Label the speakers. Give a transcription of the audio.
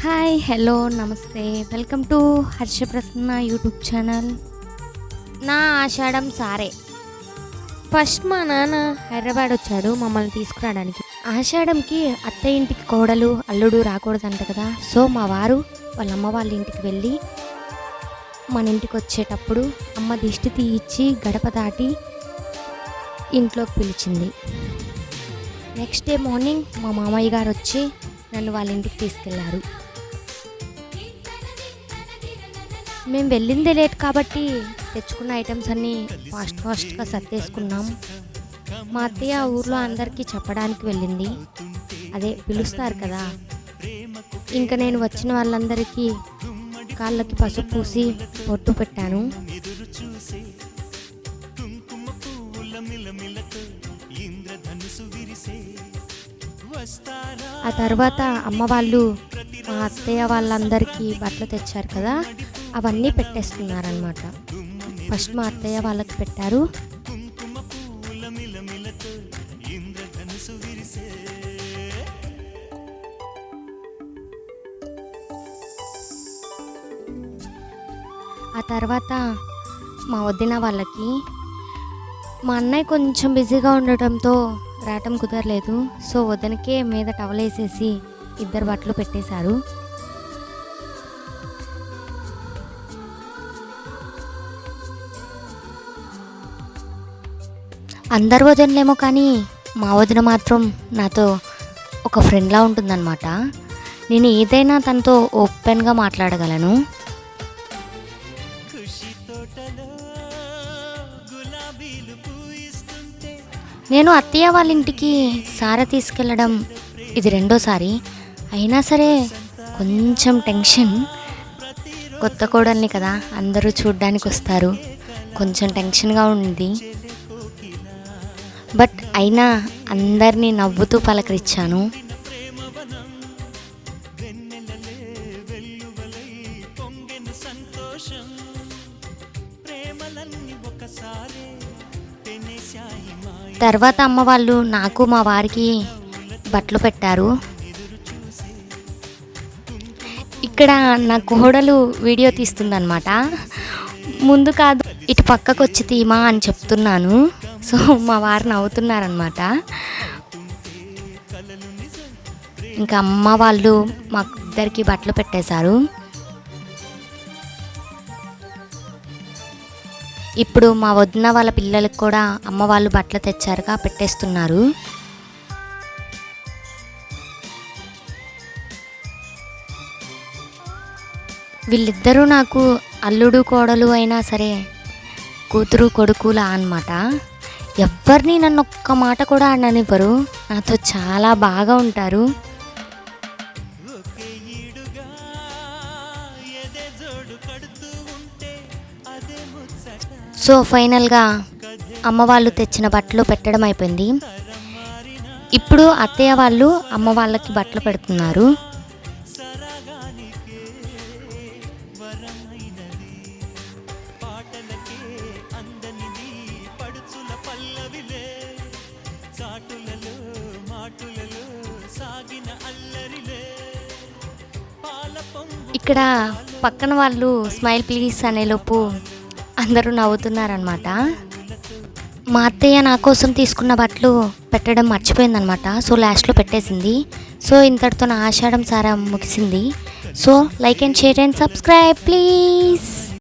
Speaker 1: Hi hello నమస్తే welcome to హర్షప్రసన్న YouTube channel. నా ఆషాఢం సారే. ఫస్ట్ మా నాన్న హైదరాబాద్ వచ్చాడు మమ్మల్ని తీసుకురావడానికి. ఆషాఢంకి అత్తయ్య ఇంటికి కోడలు అల్లుడు రాకూడదంట కదా. సో మా వారు వాళ్ళ అమ్మ వాళ్ళ ఇంటికి వెళ్ళి మన ఇంటికి వచ్చేటప్పుడు అమ్మ దిష్టి తీయించి గడప దాటి ఇంట్లోకి పిలిచింది. నెక్స్ట్ డే మార్నింగ్ మా మామయ్య గారు వచ్చి నన్ను వాళ్ళ ఇంటికి తీసుకెళ్లారు. మేము వెళ్ళిందే లేట్ కాబట్టి తెచ్చుకున్న ఐటమ్స్ అన్నీ ఫాస్ట్గా సర్దేసుకున్నాం. మా అత్తయ్య ఊర్లో అందరికీ చెప్పడానికి వెళ్ళింది, అదే పిలుస్తారు కదా. ఇంకా నేను వచ్చిన వాళ్ళందరికీ కాళ్ళకి పసుపు పూసి బొట్టు పెట్టాను. ఆ తర్వాత అమ్మ వాళ్ళు మా అత్తయ్య వాళ్ళందరికీ బట్టలు తెచ్చారు కదా, అవన్నీ పెట్టేస్తున్నారనమాట. ఫస్ట్ మా అత్తయ్య వాళ్ళకి పెట్టారు. ఆ తర్వాత మా వదిన వాళ్ళకి, మా అన్నయ్య కొంచెం బిజీగా ఉండటంతో రావటం కుదరలేదు. సో వదినకే మీద టవల్ వేసేసి ఇద్దరు బట్టలు పెట్టేశారు. అందరు వదినలేమో కానీ మా వదిన మాత్రం నాతో ఒక ఫ్రెండ్లా ఉంటుందన్నమాట. నేను ఏదైనా తనతో ఓపెన్గా మాట్లాడగలను. నేను అత్తయ్య వాళ్ళ ఇంటికి సారా తీసుకెళ్ళడం ఇది రెండోసారి. అయినా సరే కొంచెం టెన్షన్. కొత్త కోడల్ని కదా, అందరూ చూడ్డానికి వస్తారు, కొంచెం టెన్షన్గా ఉంది. బట్ అయినా అందరినీ నవ్వుతూ పలకరించాను. తర్వాత అమ్మ వాళ్ళు నాకు మా వారికి బట్టలు పెట్టారు. ఇక్కడ నా కోడలు వీడియో తీస్తుందన్నమాట. ముందు కాదు ఇటు పక్కకు వచ్చి తీమా అని చెప్తున్నాను. సో మా వారు నవ్వుతున్నారనమాట. ఇంకా అమ్మ వాళ్ళు మాకు ఇద్దరికి బట్టలు పెట్టేశారు. ఇప్పుడు మా వదిన వాళ్ళ పిల్లలకు కూడా అమ్మ వాళ్ళు బట్టలు తెచ్చారుగా పెట్టేస్తున్నారు. వీళ్ళిద్దరూ నాకు అల్లుడు కోడలు అయినా సరే కూతురు కొడుకులా అన్నమాట. ఎవరిని నన్ను ఒక్క మాట కూడా అననివ్వరు. నాతో చాలా బాగా ఉంటారు. సో ఫైనల్గా అమ్మ వాళ్ళు తెచ్చిన బట్టలు పెట్టడం అయిపోయింది. ఇప్పుడు అత్తయ్య వాళ్ళు అమ్మ వాళ్ళకి బట్టలు పెడుతున్నారు. ఇక్కడ పక్కన వాళ్ళు స్మైల్ ప్లీజ్ అనేలోపు అందరూ నవ్వుతున్నారనమాట. మా అత్తయ్య నా కోసం తీసుకున్న బట్టలు పెట్టడం మర్చిపోయిందనమాట. సో లాస్ట్లో పెట్టేసింది. సో ఇంతటితో నా ఆషాఢం సారా ముగిసింది. So like and share and subscribe please.